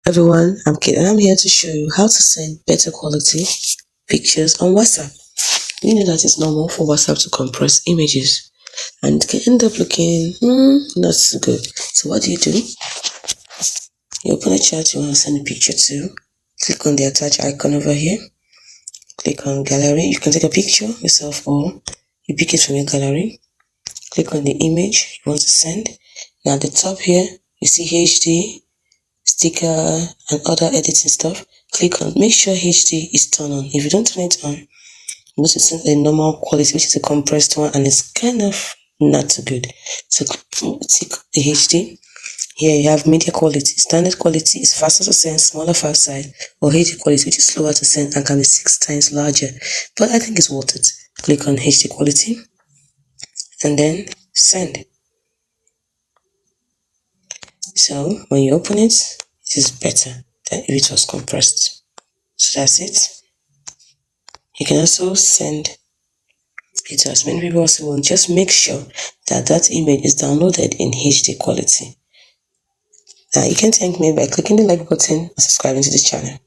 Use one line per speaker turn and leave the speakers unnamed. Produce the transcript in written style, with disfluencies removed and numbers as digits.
Everyone, I'm Kate and I'm here to show you how to send better quality pictures on WhatsApp. You know that it's normal for WhatsApp to compress images and it can end up looking not so good. So what do? You open a chat you want to send a picture to, click on the attach icon over here, click on gallery. You can take a picture yourself or you pick it from your gallery. Click on the image you want to send. Now at the top here, you see HD, sticker and other editing stuff. Click on, make sure HD is turned on. If you don't turn it on, you will send a normal quality, which is a compressed one, and it's kind of not so good. So tick the HD. Here you have media quality. Standard quality is faster to send, smaller file size, or HD quality, which is slower to send and can be 6 times larger. But I think it's worth it. Click on HD quality and then send. So when you open it, it is better than if it was compressed. So that's it. You can also send it to as many people as you want. Just make sure that that image is downloaded in HD quality. Now you can thank me by clicking the like button and subscribing to the channel.